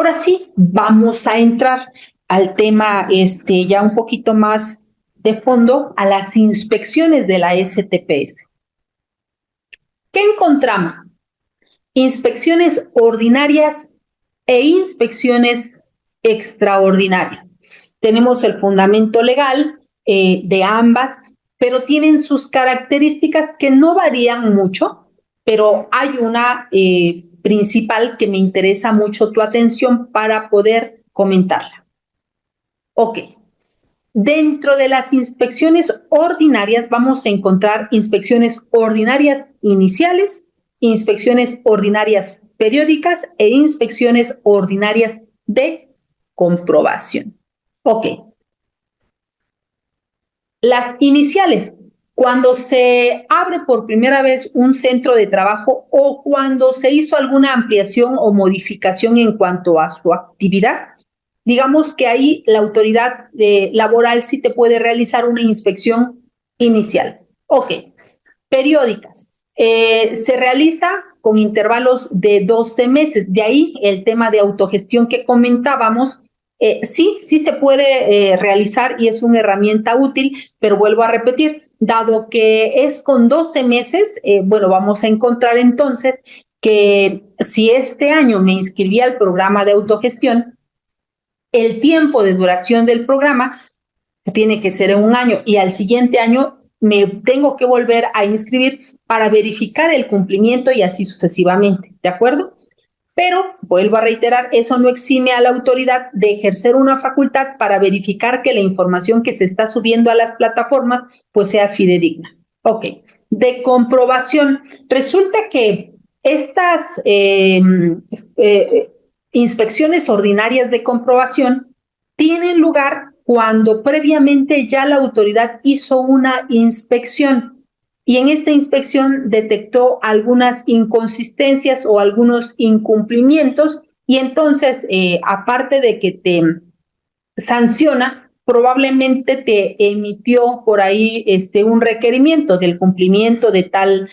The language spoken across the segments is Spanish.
Ahora sí, vamos a entrar al tema ya un poquito más de fondo, a las inspecciones de la STPS. ¿Qué encontramos? Inspecciones ordinarias e inspecciones extraordinarias. Tenemos el fundamento legal de ambas, pero tienen sus características que no varían mucho, pero hay una principal que me interesa mucho tu atención para poder comentarla. Ok. Dentro de las inspecciones ordinarias vamos a encontrar inspecciones ordinarias iniciales, inspecciones ordinarias periódicas e inspecciones ordinarias de comprobación. Ok. Las iniciales, cuando se abre por primera vez un centro de trabajo o cuando se hizo alguna ampliación o modificación en cuanto a su actividad, digamos que ahí la autoridad laboral sí te puede realizar una inspección inicial. Ok. Periódicas. Se realiza con intervalos de 12 meses. De ahí el tema de autogestión que comentábamos. Sí se puede realizar y es una herramienta útil, pero vuelvo a repetir, dado que es con 12 meses, bueno, vamos a encontrar entonces que si este año me inscribí al programa de autogestión, el tiempo de duración del programa tiene que ser en un año y al siguiente año me tengo que volver a inscribir para verificar el cumplimiento y así sucesivamente, ¿de acuerdo? Pero, vuelvo a reiterar, eso no exime a la autoridad de ejercer una facultad para verificar que la información que se está subiendo a las plataformas pues sea fidedigna. Ok. De comprobación. Resulta que estas inspecciones ordinarias de comprobación tienen lugar cuando previamente ya la autoridad hizo una inspección y en esta inspección detectó algunas inconsistencias o algunos incumplimientos y entonces, aparte de que te sanciona, probablemente te emitió por ahí un requerimiento del cumplimiento de tal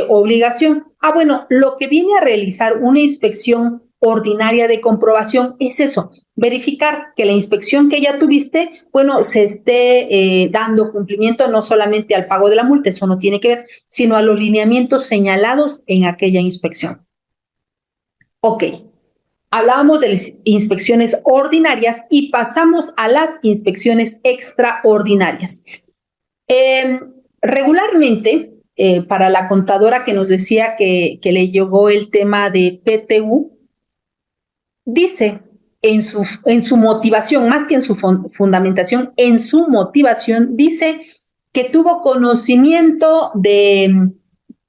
obligación. Bueno, lo que viene a realizar una inspección ordinaria de comprobación es eso, verificar que la inspección que ya tuviste, bueno, se esté dando cumplimiento no solamente al pago de la multa, eso no tiene que ver, sino a los lineamientos señalados en aquella inspección. Ok. Hablábamos de las inspecciones ordinarias y pasamos a las inspecciones extraordinarias. Regularmente, para la contadora que nos decía que le llegó el tema de PTU, dice en su motivación, más que en su fundamentación, en su motivación, dice que tuvo conocimiento de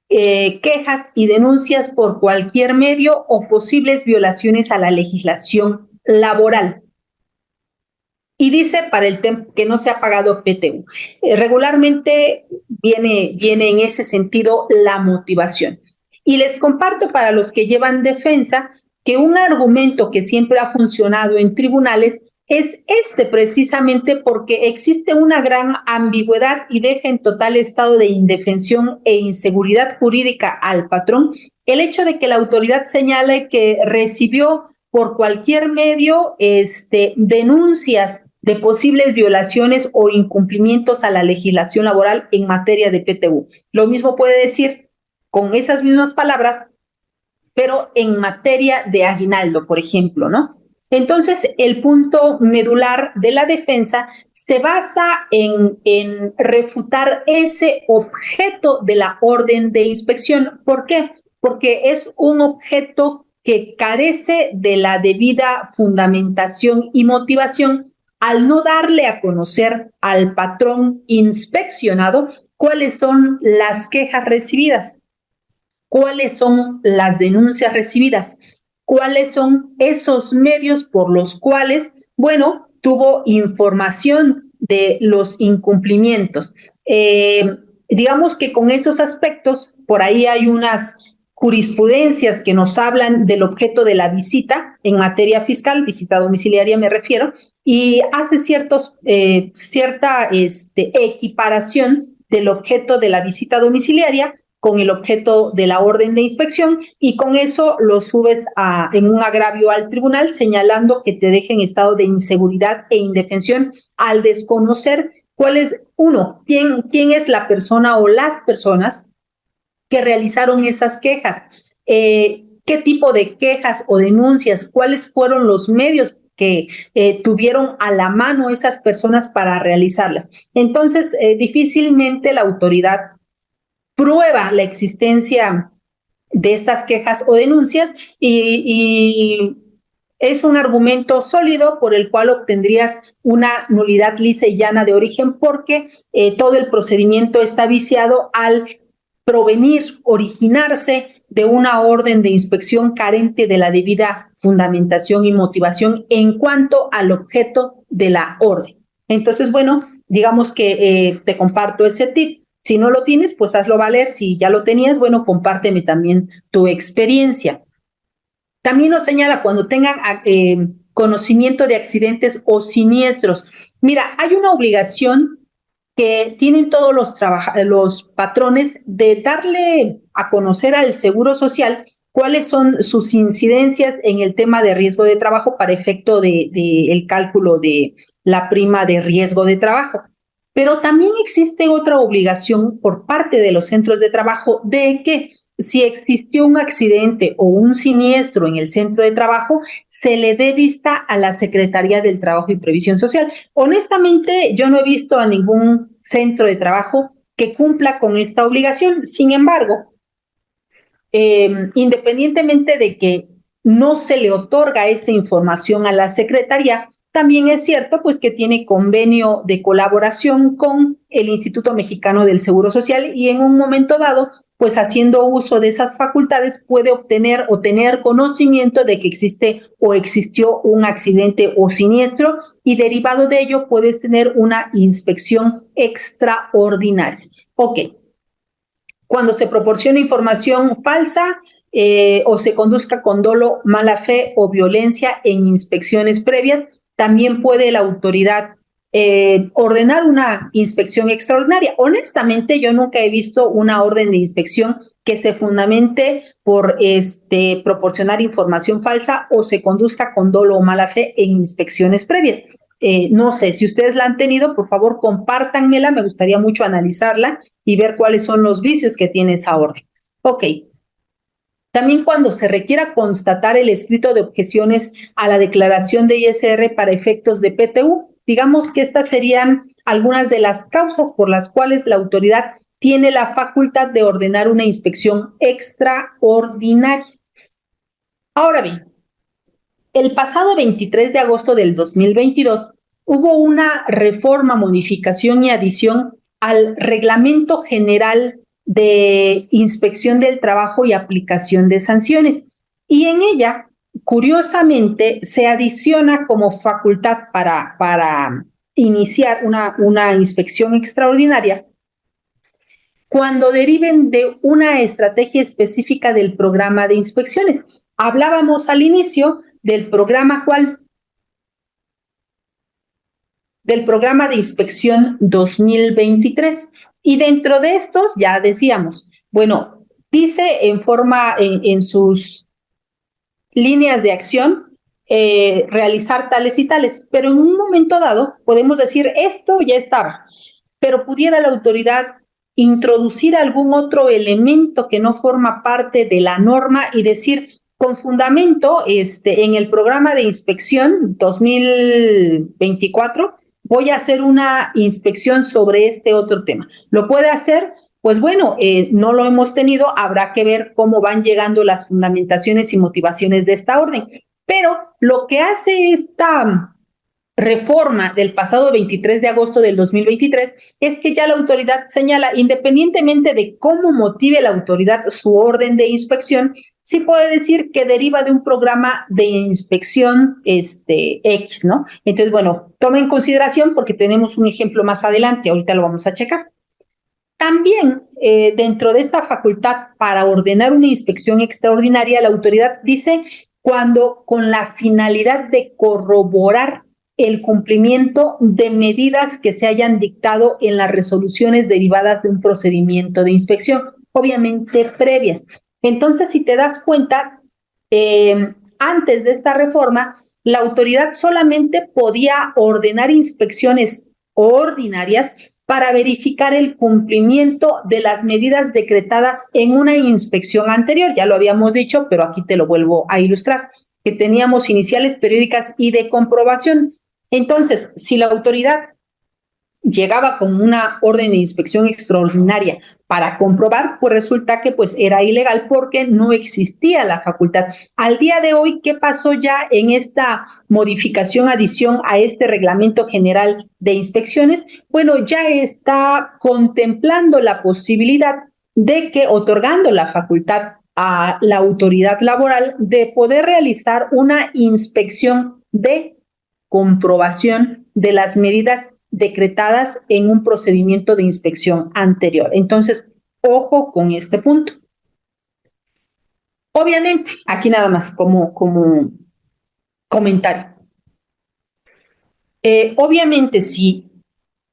quejas y denuncias por cualquier medio o posibles violaciones a la legislación laboral. Y dice para el tema que no se ha pagado PTU. Regularmente viene en ese sentido la motivación. Y les comparto para los que llevan defensa que un argumento que siempre ha funcionado en tribunales es precisamente porque existe una gran ambigüedad y deja en total estado de indefensión e inseguridad jurídica al patrón el hecho de que la autoridad señale que recibió por cualquier medio denuncias de posibles violaciones o incumplimientos a la legislación laboral en materia de PTU. Lo mismo puede decir con esas mismas palabras, pero en materia de aguinaldo, por ejemplo, ¿no? Entonces, el punto medular de la defensa se basa en refutar ese objeto de la orden de inspección. ¿Por qué? Porque es un objeto que carece de la debida fundamentación y motivación al no darle a conocer al patrón inspeccionado cuáles son las quejas recibidas, cuáles son las denuncias recibidas, cuáles son esos medios por los cuales, bueno, tuvo información de los incumplimientos. Digamos que con esos aspectos, por ahí hay unas jurisprudencias que nos hablan del objeto de la visita en materia fiscal, visita domiciliaria me refiero, y hace cierta equiparación del objeto de la visita domiciliaria con el objeto de la orden de inspección y con eso lo subes en un agravio al tribunal señalando que te deje en estado de inseguridad e indefensión al desconocer cuál es, quién es la persona o las personas que realizaron esas quejas, qué tipo de quejas o denuncias, cuáles fueron los medios que tuvieron a la mano esas personas para realizarlas. Entonces, difícilmente la autoridad prueba la existencia de estas quejas o denuncias y es un argumento sólido por el cual obtendrías una nulidad lisa y llana de origen porque todo el procedimiento está viciado al provenir, originarse de una orden de inspección carente de la debida fundamentación y motivación en cuanto al objeto de la orden. Entonces, bueno, digamos que te comparto ese tip. Si no lo tienes, pues hazlo valer. Si ya lo tenías, bueno, compárteme también tu experiencia. También nos señala cuando tengan conocimiento de accidentes o siniestros. Mira, hay una obligación que tienen todos los patrones de darle a conocer al Seguro Social cuáles son sus incidencias en el tema de riesgo de trabajo para efecto de el cálculo de la prima de riesgo de trabajo. Pero también existe otra obligación por parte de los centros de trabajo de que si existió un accidente o un siniestro en el centro de trabajo, se le dé vista a la Secretaría del Trabajo y Previsión Social. Honestamente, yo no he visto a ningún centro de trabajo que cumpla con esta obligación. Sin embargo, independientemente de que no se le otorga esta información a la Secretaría, también es cierto pues que tiene convenio de colaboración con el Instituto Mexicano del Seguro Social y en un momento dado, pues haciendo uso de esas facultades puede obtener o tener conocimiento de que existe o existió un accidente o siniestro y derivado de ello puedes tener una inspección extraordinaria. Ok. Cuando se proporciona información falsa o se conduzca con dolo, mala fe o violencia en inspecciones previas, también puede la autoridad ordenar una inspección extraordinaria. Honestamente, yo nunca he visto una orden de inspección que se fundamente por proporcionar información falsa o se conduzca con dolo o mala fe en inspecciones previas. No sé, si ustedes la han tenido, por favor, compártanmela, me gustaría mucho analizarla y ver cuáles son los vicios que tiene esa orden. Ok. También cuando se requiera constatar el escrito de objeciones a la declaración de ISR para efectos de PTU, digamos que estas serían algunas de las causas por las cuales la autoridad tiene la facultad de ordenar una inspección extraordinaria. Ahora bien, el pasado 23 de agosto del 2022 hubo una reforma, modificación y adición al Reglamento General de Inspección del Trabajo y Aplicación de Sanciones. Y en ella, curiosamente, se adiciona como facultad para iniciar una inspección extraordinaria cuando deriven de una estrategia específica del programa de inspecciones. Hablábamos al inicio del programa ¿cuál? Del programa de inspección 2023. Y dentro de estos, ya decíamos, bueno, dice en sus líneas de acción realizar tales y tales, pero en un momento dado podemos decir esto ya estaba, pero pudiera la autoridad introducir algún otro elemento que no forma parte de la norma y decir, con fundamento en el programa de inspección 2024, voy a hacer una inspección sobre este otro tema. ¿Lo puede hacer? Pues bueno, no lo hemos tenido, habrá que ver cómo van llegando las fundamentaciones y motivaciones de esta orden. Pero lo que hace esta reforma del pasado 23 de agosto del 2023 es que ya la autoridad señala, independientemente de cómo motive la autoridad su orden de inspección, sí puede decir que deriva de un programa de inspección X, ¿no? Entonces, bueno, toma en consideración porque tenemos un ejemplo más adelante, ahorita lo vamos a checar. También dentro de esta facultad para ordenar una inspección extraordinaria, la autoridad dice cuando con la finalidad de corroborar el cumplimiento de medidas que se hayan dictado en las resoluciones derivadas de un procedimiento de inspección. obviamente previas. Entonces, si te das cuenta, antes de esta reforma, la autoridad solamente podía ordenar inspecciones ordinarias para verificar el cumplimiento de las medidas decretadas en una inspección anterior. Ya lo habíamos dicho, pero aquí te lo vuelvo a ilustrar, que teníamos iniciales, periódicas y de comprobación. Entonces, si la autoridad llegaba con una orden de inspección extraordinaria para comprobar, pues resulta que pues era ilegal porque no existía la facultad. Al día de hoy, ¿qué pasó ya en esta modificación, adición a este reglamento general de inspecciones? Bueno, ya está contemplando la posibilidad de que, otorgando la facultad a la autoridad laboral de poder realizar una inspección de comprobación de las medidas decretadas en un procedimiento de inspección anterior. Entonces, ojo con este punto. Obviamente, aquí nada más como comentario. Obviamente, si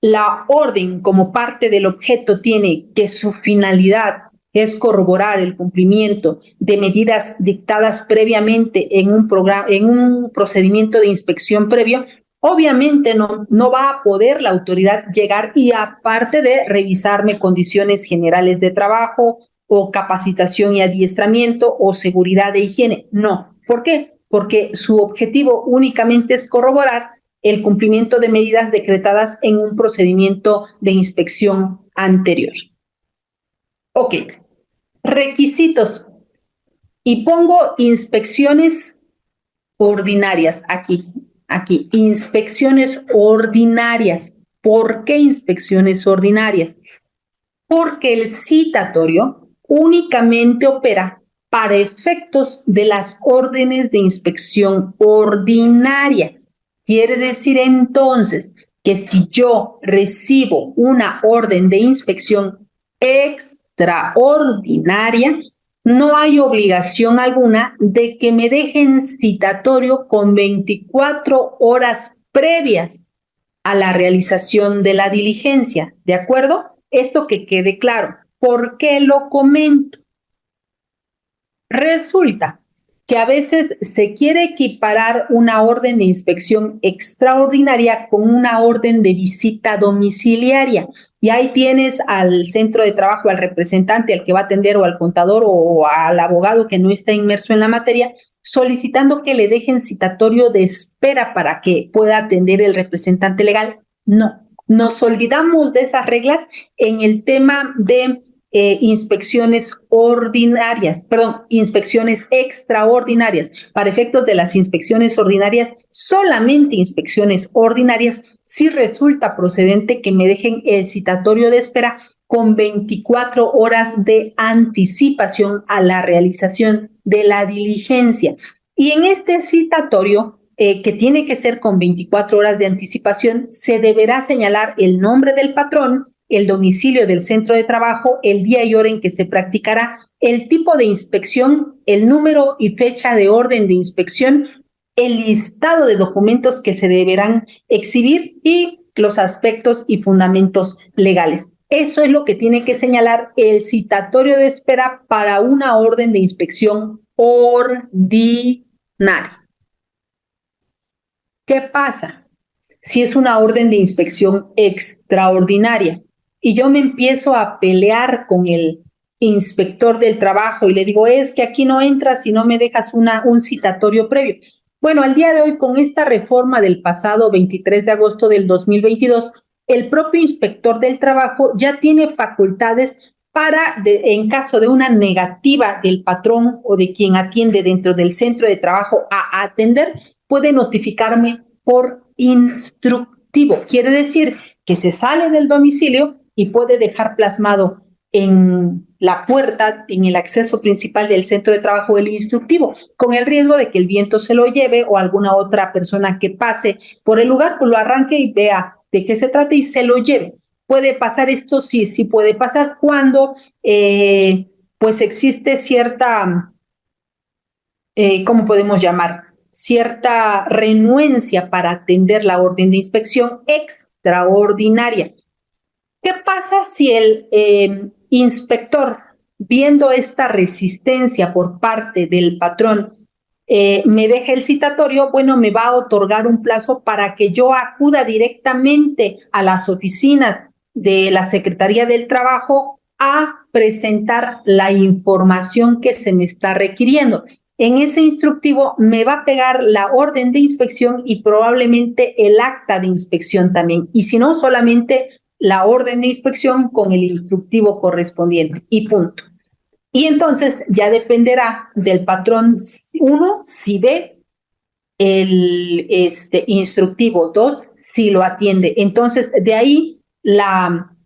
la orden como parte del objeto tiene que su finalidad es corroborar el cumplimiento de medidas dictadas previamente en un procedimiento de inspección previo, obviamente no va a poder la autoridad llegar y, aparte de revisarme condiciones generales de trabajo o capacitación y adiestramiento o seguridad de higiene. No. ¿Por qué? Porque su objetivo únicamente es corroborar el cumplimiento de medidas decretadas en un procedimiento de inspección anterior. Ok. Requisitos. Y pongo inspecciones ordinarias aquí. Inspecciones ordinarias. ¿Por qué inspecciones ordinarias? Porque el citatorio únicamente opera para efectos de las órdenes de inspección ordinaria. Quiere decir entonces que si yo recibo una orden de inspección extraordinaria, no hay obligación alguna de que me dejen citatorio con 24 horas previas a la realización de la diligencia, ¿de acuerdo? Esto que quede claro. ¿Por qué lo comento? Resulta que a veces se quiere equiparar una orden de inspección extraordinaria con una orden de visita domiciliaria. Y ahí tienes al centro de trabajo, al representante, al que va a atender, o al contador o al abogado que no está inmerso en la materia, solicitando que le dejen citatorio de espera para que pueda atender el representante legal. No, nos olvidamos de esas reglas en el tema de inspecciones extraordinarias. Para efectos de las inspecciones ordinarias, solamente inspecciones ordinarias, sí resulta procedente que me dejen el citatorio de espera con 24 horas de anticipación a la realización de la diligencia. Y en este citatorio, que tiene que ser con 24 horas de anticipación, se deberá señalar el nombre del patrón, el domicilio del centro de trabajo, el día y hora en que se practicará, el tipo de inspección, el número y fecha de orden de inspección, el listado de documentos que se deberán exhibir y los aspectos y fundamentos legales. Eso es lo que tiene que señalar el citatorio de espera para una orden de inspección ordinaria. ¿Qué pasa si es una orden de inspección extraordinaria y yo me empiezo a pelear con el inspector del trabajo y le digo, es que aquí no entras si no me dejas un citatorio previo? Bueno, al día de hoy, con esta reforma del pasado 23 de agosto del 2022, el propio inspector del trabajo ya tiene facultades para, en caso de una negativa del patrón o de quien atiende dentro del centro de trabajo a atender, puede notificarme por instructivo. Quiere decir que se sale del domicilio y puede dejar plasmado en la puerta, en el acceso principal del centro de trabajo, el instructivo, con el riesgo de que el viento se lo lleve o alguna otra persona que pase por el lugar, pues lo arranque y vea de qué se trata y se lo lleve. ¿Puede pasar esto? Sí, sí puede pasar cuando pues existe cierta, ¿cómo podemos llamar? Cierta renuencia para atender la orden de inspección extraordinaria. ¿Qué pasa si el inspector viendo esta resistencia por parte del patrón, me deja el citatorio, bueno, me va a otorgar un plazo para que yo acuda directamente a las oficinas de la Secretaría del Trabajo a presentar la información que se me está requiriendo. En ese instructivo me va a pegar la orden de inspección y probablemente el acta de inspección también. Y si no, solamente la orden de inspección con el instructivo correspondiente y punto. Y entonces ya dependerá del patrón, uno, si ve el instructivo, dos, si lo atiende. Entonces, de ahí la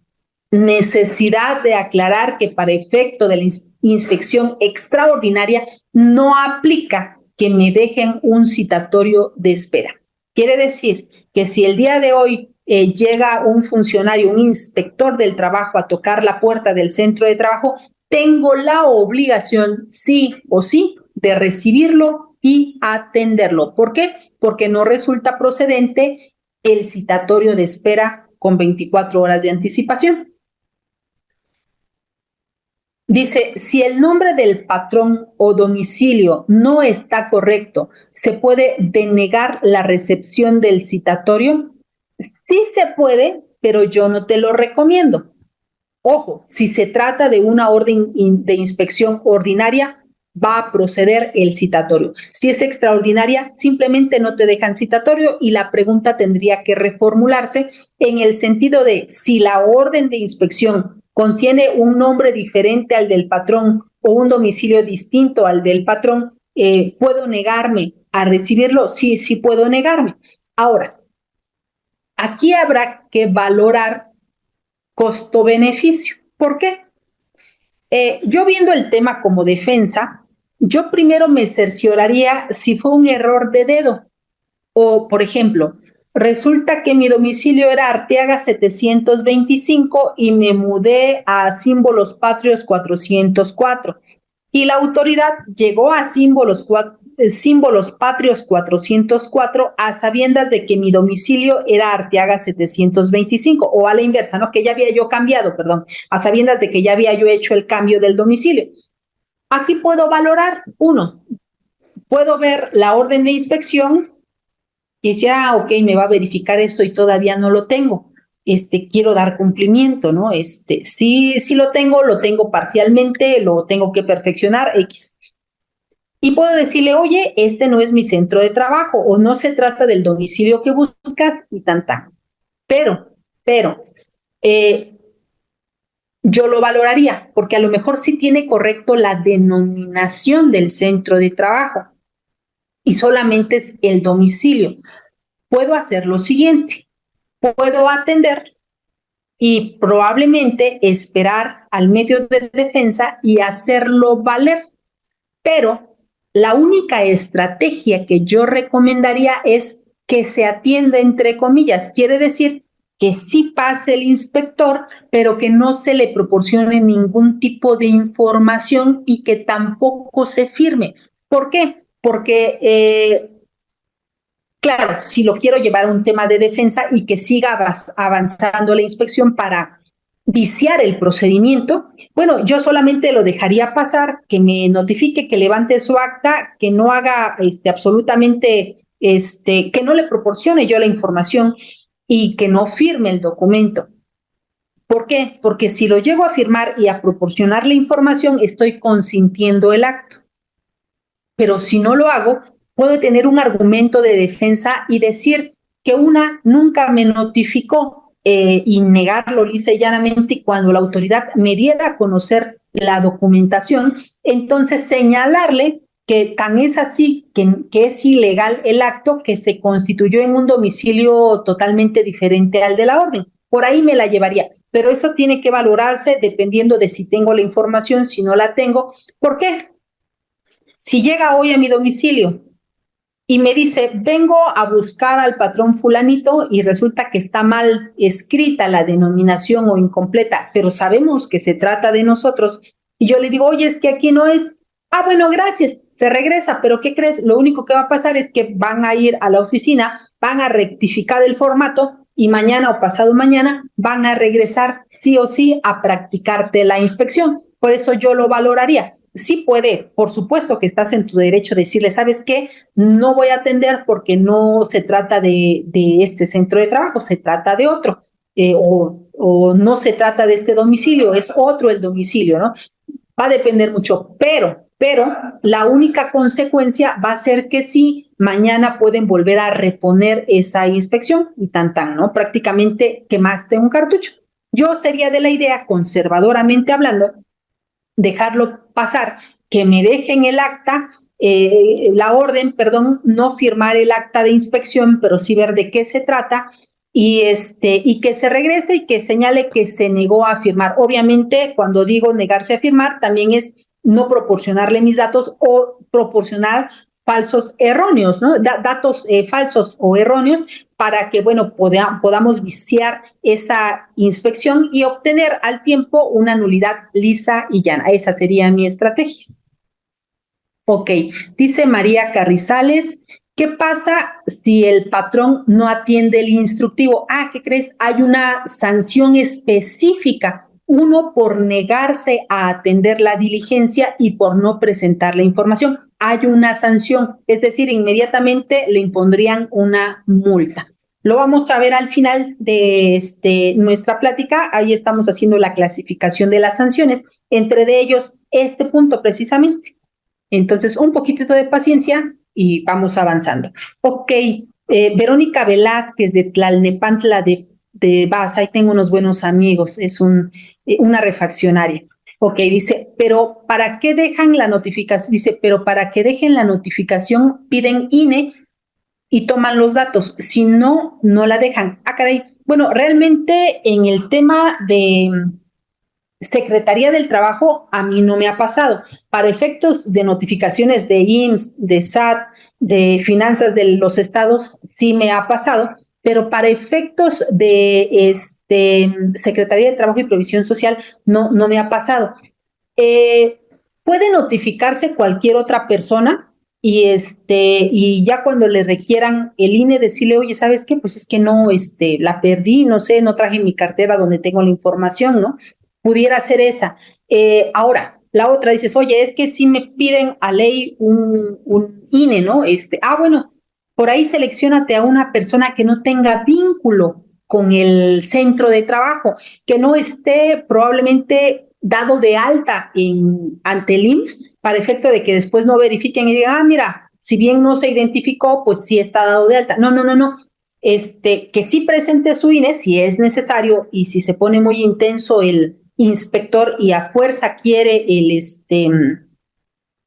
necesidad de aclarar que para efecto de la inspección extraordinaria no aplica que me dejen un citatorio de espera. Quiere decir que si el día de hoy llega un funcionario, un inspector del trabajo a tocar la puerta del centro de trabajo, tengo la obligación, sí o sí, de recibirlo y atenderlo. ¿Por qué? Porque no resulta procedente el citatorio de espera con 24 horas de anticipación. Dice, si el nombre del patrón o domicilio no está correcto, ¿se puede denegar la recepción del citatorio? Sí se puede, pero yo no te lo recomiendo. Ojo, si se trata de una orden de inspección ordinaria, va a proceder el citatorio. Si es extraordinaria, simplemente no te dejan citatorio y la pregunta tendría que reformularse en el sentido de si la orden de inspección contiene un nombre diferente al del patrón o un domicilio distinto al del patrón, ¿puedo negarme a recibirlo? Sí, sí puedo negarme. Ahora, aquí habrá que valorar costo-beneficio. ¿Por qué? Yo viendo el tema como defensa, yo primero me cercioraría si fue un error de dedo. O, por ejemplo, resulta que mi domicilio era Arteaga 725 y me mudé a Símbolos Patrios 404. Y la autoridad llegó a Símbolos Patrios 404 a sabiendas de que mi domicilio era Arteaga 725, o a la inversa, ¿no? Que ya había yo cambiado, perdón, a sabiendas de que ya había yo hecho el cambio del domicilio. Aquí puedo valorar, uno, puedo ver la orden de inspección y decir, ok, me va a verificar esto y todavía no lo tengo. Quiero dar cumplimiento, ¿no? Sí lo tengo parcialmente, lo tengo que perfeccionar, X. Y puedo decirle, oye, este no es mi centro de trabajo o no se trata del domicilio que buscas y tan. Pero, yo lo valoraría porque a lo mejor sí tiene correcto la denominación del centro de trabajo y solamente es el domicilio. Puedo hacer lo siguiente, puedo atender y probablemente esperar al medio de defensa y hacerlo valer. Pero la única estrategia que yo recomendaría es que se atienda entre comillas. Quiere decir que sí pase el inspector, pero que no se le proporcione ningún tipo de información y que tampoco se firme. ¿Por qué? Porque claro, si lo quiero llevar a un tema de defensa y que siga avanzando la inspección para viciar el procedimiento, bueno, yo solamente lo dejaría pasar, que me notifique, que levante su acta, que no haga absolutamente, que no le proporcione yo la información y que no firme el documento. ¿Por qué? Porque si lo llego a firmar y a proporcionar la información, estoy consintiendo el acto. Pero si no lo hago, puedo tener un argumento de defensa y decir que una nunca me notificó y negarlo lisa y llanamente, y cuando la autoridad me diera a conocer la documentación, entonces señalarle que tan es así que es ilegal el acto que se constituyó en un domicilio totalmente diferente al de la orden. Por ahí me la llevaría, pero eso tiene que valorarse dependiendo de si tengo la información, si no la tengo. ¿Por qué? Si llega hoy a mi domicilio y me dice, vengo a buscar al patrón fulanito y resulta que está mal escrita la denominación o incompleta, pero sabemos que se trata de nosotros, y yo le digo, oye, es que aquí no es. Ah, bueno, gracias, se regresa, pero ¿qué crees? Lo único que va a pasar es que van a ir a la oficina, van a rectificar el formato y mañana o pasado mañana van a regresar sí o sí a practicarte la inspección. por eso yo lo valoraría. Sí puede, por supuesto que estás en tu derecho de decirle, ¿sabes qué? No voy a atender porque no se trata de este centro de trabajo, se trata de otro, o no se trata de este domicilio, es otro el domicilio, ¿no? Va a depender mucho, pero la única consecuencia va a ser que sí, mañana pueden volver a reponer esa inspección y ¿no? Prácticamente quemaste un cartucho. Yo sería de la idea, conservadoramente hablando, dejarlo pasar, que me dejen el acta, la orden, perdón, no firmar el acta de inspección, pero sí ver de qué se trata y que se regrese y que señale que se negó a firmar. Obviamente, cuando digo negarse a firmar, también es no proporcionarle mis datos o proporcionar falsos erróneos, ¿no? Datos falsos o erróneos para que, bueno, podamos viciar esa inspección y obtener al tiempo una nulidad lisa y llana. Esa sería mi estrategia. Ok, dice María Carrizales, ¿qué pasa si el patrón no atiende el instructivo? Ah, ¿qué crees? Hay una sanción específica. Uno por negarse a atender la diligencia y por no presentar la información. Hay una sanción, es decir, inmediatamente le impondrían una multa. Lo vamos a ver al final de nuestra plática. Ahí estamos haciendo la clasificación de las sanciones, entre de ellos este punto precisamente. Entonces, un poquitito de paciencia y vamos avanzando. Ok, Verónica Velázquez de Tlalnepantla de Vaz, ahí tengo unos buenos amigos, es una refaccionaria. Ok, dice, pero ¿para qué dejan la notificación? Dice, pero para que dejen la notificación piden INE y toman los datos. Si no, no la dejan. Ah, caray. Bueno, realmente en el tema de Secretaría del Trabajo a mí no me ha pasado. Para efectos de notificaciones de IMSS, de SAT, de finanzas de los estados, sí me ha pasado, pero para efectos de Secretaría del Trabajo y Provisión Social no me ha pasado. Puede notificarse cualquier otra persona y ya cuando le requieran el INE decirle, oye, ¿sabes qué? Pues es que no, la perdí, no sé, no traje mi cartera donde tengo la información, ¿no? Pudiera ser esa. Ahora, la otra dices, oye, es que si me piden a ley un INE, ¿no? Bueno, por ahí selecciónate a una persona que no tenga vínculo con el centro de trabajo, que no esté probablemente dado de alta ante el IMSS para efecto de que después no verifiquen y digan, mira, si bien no se identificó, pues sí está dado de alta. No. Que sí presente su INE si es necesario y si se pone muy intenso el inspector y a fuerza quiere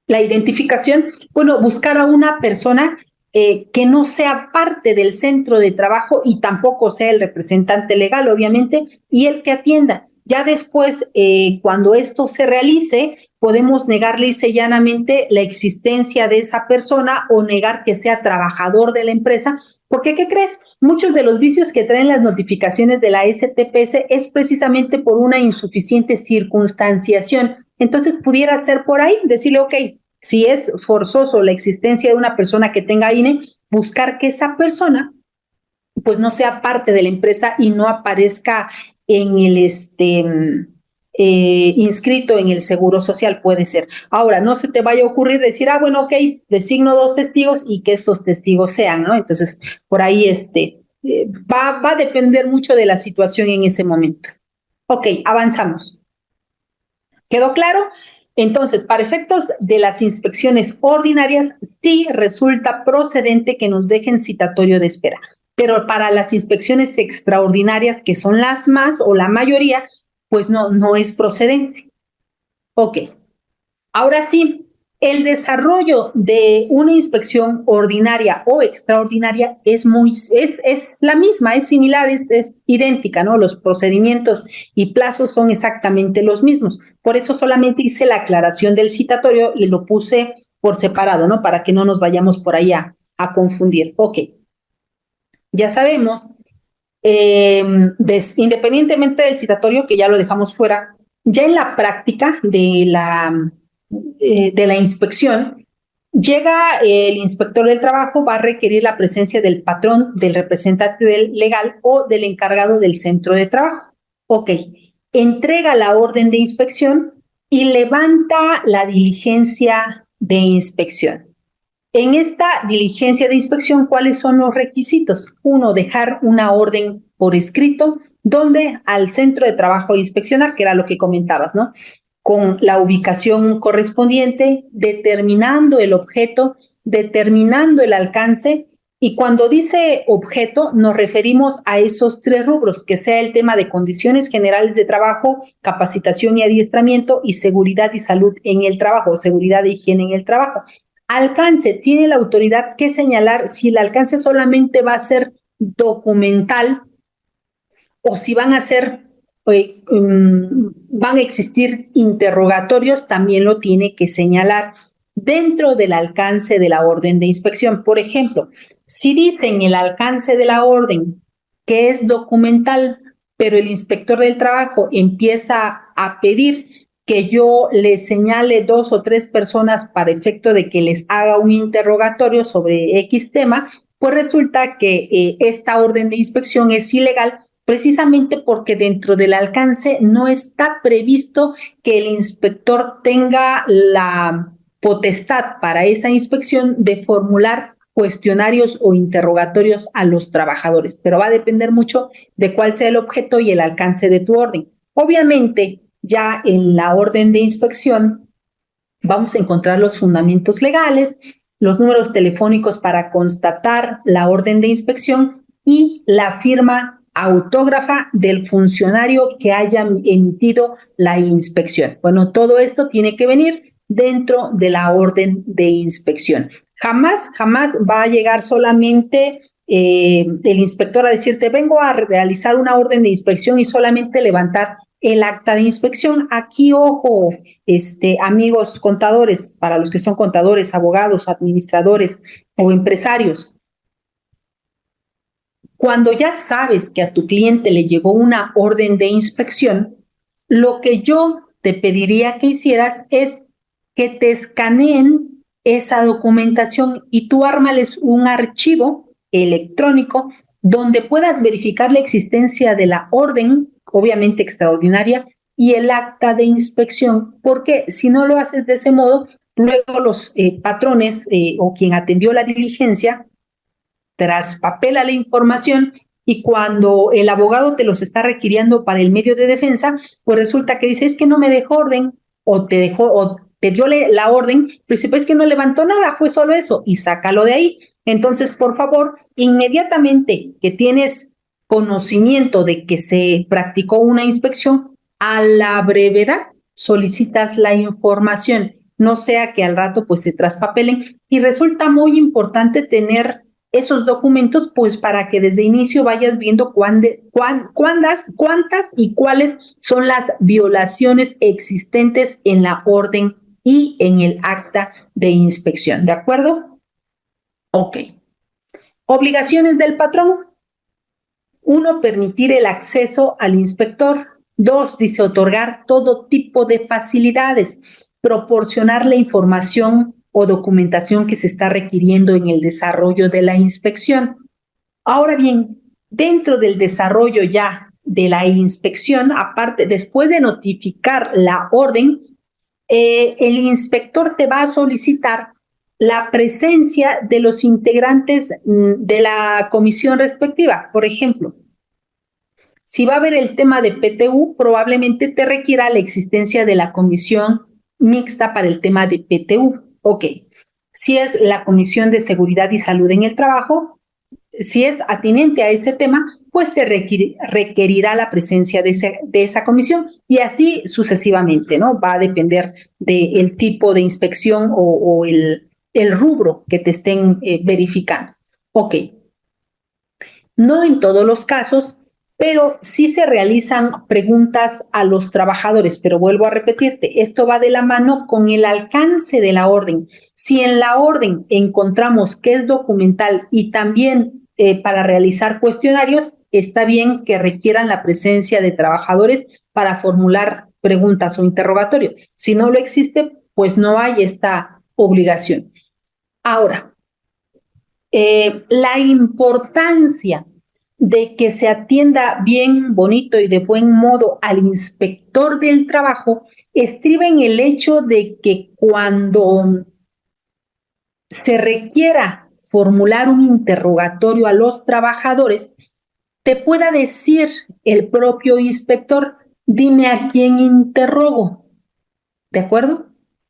la identificación, bueno, buscar a una persona que no sea parte del centro de trabajo y tampoco sea el representante legal, obviamente, y el que atienda. Ya después, cuando esto se realice, podemos negar lisa y llanamente la existencia de esa persona o negar que sea trabajador de la empresa, porque ¿qué crees? Muchos de los vicios que traen las notificaciones de la STPS es precisamente por una insuficiente circunstanciación. Entonces pudiera ser por ahí, decirle, ok, si es forzoso la existencia de una persona que tenga INE, buscar que esa persona pues no sea parte de la empresa y no aparezca en el inscrito en el Seguro Social, puede ser. Ahora, no se te vaya a ocurrir decir, bueno, ok, designo 2 testigos y que estos testigos sean, ¿no? Entonces, por ahí va a depender mucho de la situación en ese momento. Ok, avanzamos. ¿Quedó claro? Entonces, para efectos de las inspecciones ordinarias, sí resulta procedente que nos dejen citatorio de espera. Pero para las inspecciones extraordinarias, que son las más o la mayoría, pues no es procedente. Ok. Ahora sí, el desarrollo de una inspección ordinaria o extraordinaria es la misma, es similar, es idéntica, ¿no? Los procedimientos y plazos son exactamente los mismos. Por eso solamente hice la aclaración del citatorio y lo puse por separado, ¿no? Para que no nos vayamos por ahí a confundir. Ok. Ya sabemos, independientemente del citatorio, que ya lo dejamos fuera, ya en la práctica de la inspección, llega el inspector del trabajo, va a requerir la presencia del patrón, del representante legal o del encargado del centro de trabajo. Ok, entrega la orden de inspección y levanta la diligencia de inspección. En esta diligencia de inspección, ¿cuáles son los requisitos? Uno, dejar una orden por escrito donde al centro de trabajo de inspeccionar, que era lo que comentabas, ¿no? Con la ubicación correspondiente, determinando el objeto, determinando el alcance. Y cuando dice objeto, nos referimos a esos 3 rubros, que sea el tema de condiciones generales de trabajo, capacitación y adiestramiento, y seguridad y salud en el trabajo, seguridad e higiene en el trabajo. Alcance, tiene la autoridad que señalar si el alcance solamente va a ser documental o si van a ser, van a existir interrogatorios, también lo tiene que señalar dentro del alcance de la orden de inspección. Por ejemplo, si dicen el alcance de la orden que es documental, pero el inspector del trabajo empieza a pedir que yo les señale 2 o 3 personas para efecto de que les haga un interrogatorio sobre X tema, pues resulta que esta orden de inspección es ilegal precisamente porque dentro del alcance no está previsto que el inspector tenga la potestad para esa inspección de formular cuestionarios o interrogatorios a los trabajadores, pero va a depender mucho de cuál sea el objeto y el alcance de tu orden. Obviamente, ya en la orden de inspección vamos a encontrar los fundamentos legales, los números telefónicos para constatar la orden de inspección y la firma autógrafa del funcionario que haya emitido la inspección. Bueno, todo esto tiene que venir dentro de la orden de inspección. Jamás va a llegar solamente el inspector a decirte, vengo a realizar una orden de inspección y solamente levantar el acta de inspección. Aquí, ojo, amigos contadores, para los que son contadores, abogados, administradores o empresarios, cuando ya sabes que a tu cliente le llegó una orden de inspección, lo que yo te pediría que hicieras es que te escaneen esa documentación y tú ármales un archivo electrónico donde puedas verificar la existencia de la orden, obviamente extraordinaria, y el acta de inspección, porque si no lo haces de ese modo, luego los patrones o quien atendió la diligencia traspapela la información y cuando el abogado te los está requiriendo para el medio de defensa, pues resulta que dice, es que no me dejó orden o te dejó o te dio la orden, pero dice, pues es que no levantó nada, fue solo eso y sácalo de ahí. Entonces, por favor, inmediatamente que tienes conocimiento de que se practicó una inspección, a la brevedad solicitas la información, no sea que al rato pues se traspapelen y resulta muy importante tener esos documentos, pues para que desde inicio vayas viendo cuántas y cuáles son las violaciones existentes en la orden y en el acta de inspección. ¿De acuerdo? Ok. Obligaciones del patrón. 1, permitir el acceso al inspector. 2, dice otorgar todo tipo de facilidades, proporcionar la información o documentación que se está requiriendo en el desarrollo de la inspección. Ahora bien, dentro del desarrollo ya de la inspección, aparte, después de notificar la orden, el inspector te va a solicitar la presencia de los integrantes de la comisión respectiva. Por ejemplo, si va a haber el tema de PTU, probablemente te requiera la existencia de la comisión mixta para el tema de PTU. Ok. Si es la Comisión de Seguridad y Salud en el Trabajo, si es atinente a este tema, pues te requerirá la presencia de esa comisión y así sucesivamente, ¿no? Va a depender del tipo de inspección o el rubro que te estén verificando. Ok. No en todos los casos, pero sí se realizan preguntas a los trabajadores, pero vuelvo a repetirte, esto va de la mano con el alcance de la orden. Si en la orden encontramos que es documental y también para realizar cuestionarios, está bien que requieran la presencia de trabajadores para formular preguntas o interrogatorios. Si no lo existe, pues no hay esta obligación. Ahora, la importancia de que se atienda bien, bonito y de buen modo al inspector del trabajo estriba en el hecho de que cuando se requiera formular un interrogatorio a los trabajadores, te pueda decir el propio inspector, dime a quién interrogo, ¿de acuerdo?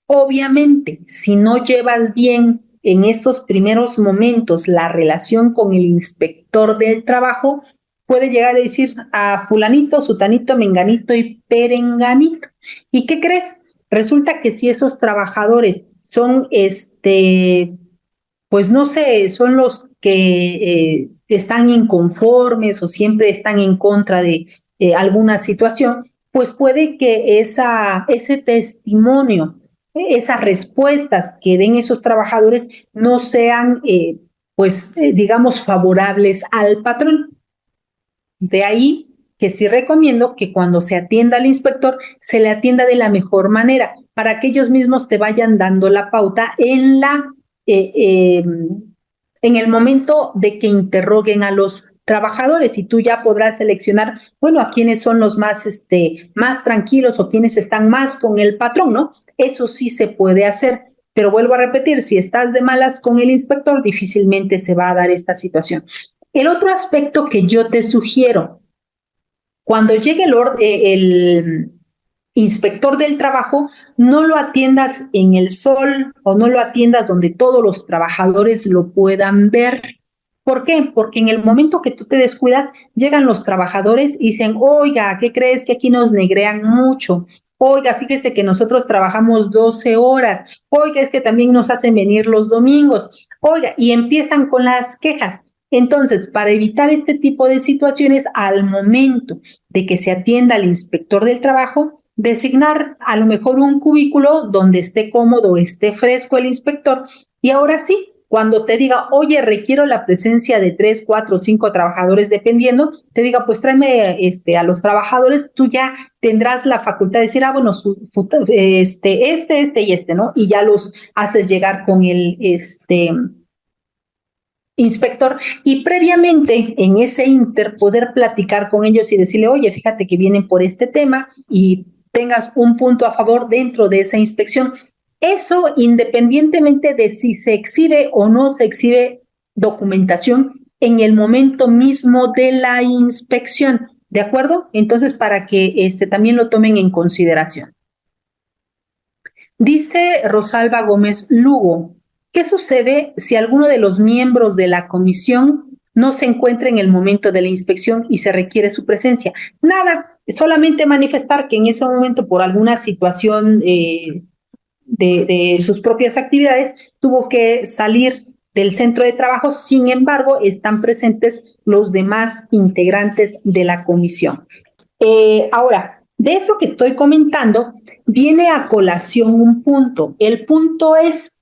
Obviamente, si no llevas bien en estos primeros momentos la relación con el inspector del trabajo, puede llegar a decir a fulanito, sutanito, menganito y perenganito. ¿Y qué crees? Resulta que si esos trabajadores son pues no sé, son los que están inconformes o siempre están en contra de alguna situación, pues puede que ese testimonio, esas respuestas que den esos trabajadores no sean, digamos, favorables al patrón. De ahí que sí recomiendo que cuando se atienda al inspector, se le atienda de la mejor manera, para que ellos mismos te vayan dando la pauta eh, eh, en el momento de que interroguen a los trabajadores y tú ya podrás seleccionar, bueno, a quiénes son los más tranquilos o quienes están más con el patrón, ¿no? Eso sí se puede hacer, pero vuelvo a repetir, si estás de malas con el inspector, difícilmente se va a dar esta situación. El otro aspecto que yo te sugiero, cuando llegue el inspector del trabajo, no lo atiendas en el sol o no lo atiendas donde todos los trabajadores lo puedan ver. ¿Por qué? Porque en el momento que tú te descuidas, llegan los trabajadores y dicen, oiga, ¿qué crees que aquí nos negrean mucho? Oiga, fíjese que nosotros trabajamos 12 horas. Oiga, es que también nos hacen venir los domingos. Oiga, y empiezan con las quejas. Entonces, para evitar este tipo de situaciones, al momento de que se atienda al inspector del trabajo, designar a lo mejor un cubículo donde esté cómodo, esté fresco el inspector y ahora sí, cuando te diga, oye, requiero la presencia de 3, 4, 5 trabajadores, dependiendo, te diga, pues tráeme a los trabajadores, tú ya tendrás la facultad de decir, bueno, y ¿no? Y ya los haces llegar con el inspector y previamente en ese inter poder platicar con ellos y decirle, oye, fíjate que vienen por este tema y tengas un punto a favor dentro de esa inspección. Eso independientemente de si se exhibe o no se exhibe documentación en el momento mismo de la inspección, ¿de acuerdo? Entonces, para que también lo tomen en consideración. Dice Rosalba Gómez Lugo, ¿qué sucede si alguno de los miembros de la comisión no se encuentra en el momento de la inspección y se requiere su presencia? Nada, solamente manifestar que en ese momento por alguna situación de sus propias actividades tuvo que salir del centro de trabajo, sin embargo, están presentes los demás integrantes de la comisión. Ahora, de esto que estoy comentando, viene a colación un punto. El punto es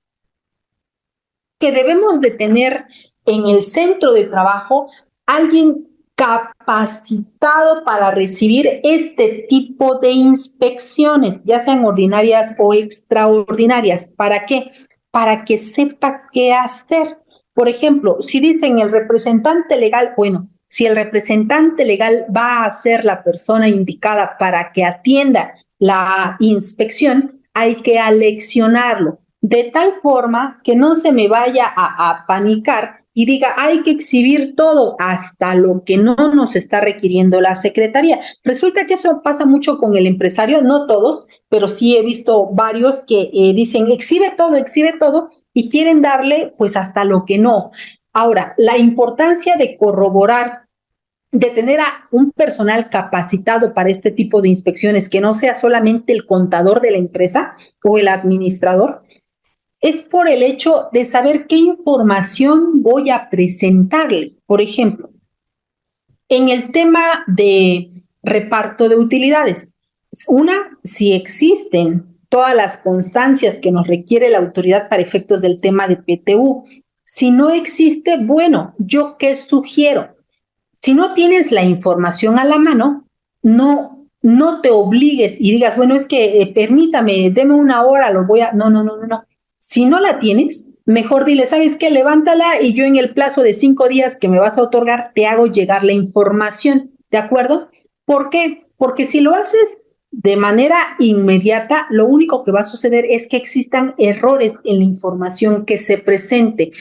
que debemos de tener en el centro de trabajo alguien capacitado para recibir este tipo de inspecciones, ya sean ordinarias o extraordinarias. ¿Para qué? Para que sepa qué hacer. Por ejemplo, si dicen el representante legal, bueno, si el representante legal va a ser la persona indicada para que atienda la inspección, hay que aleccionarlo de tal forma que no se me vaya a panicar y diga, hay que exhibir todo hasta lo que no nos está requiriendo la Secretaría. Resulta que eso pasa mucho con el empresario, no todos, pero sí he visto varios que dicen, exhibe todo, y quieren darle pues hasta lo que no. Ahora, la importancia de corroborar, de tener a un personal capacitado para este tipo de inspecciones, que no sea solamente el contador de la empresa o el administrador, es por el hecho de saber qué información voy a presentarle. Por ejemplo, en el tema de reparto de utilidades, si existen todas las constancias que nos requiere la autoridad para efectos del tema de PTU. Si no existe, bueno, ¿yo qué sugiero? Si no tienes la información a la mano, no te obligues y digas, bueno, es que permítame, deme una hora, lo voy a... No. Si no la tienes, mejor dile, ¿sabes qué? Levántala y yo en el plazo de 5 días que me vas a otorgar te hago llegar la información, ¿de acuerdo? ¿Por qué? Porque si lo haces de manera inmediata, lo único que va a suceder es que existan errores en la información que se presente.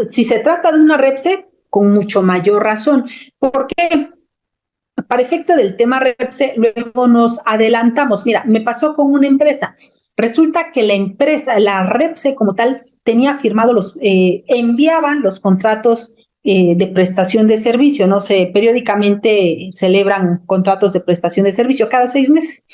Si se trata de una REPSE, con mucho mayor razón. ¿Por qué? Para efecto del tema REPSE, luego nos adelantamos. Mira, me pasó con una empresa. Resulta que la empresa, la REPSE como tal, tenía firmado enviaban los contratos de prestación de servicio, no sé, periódicamente celebran contratos de prestación de servicio cada 6 meses.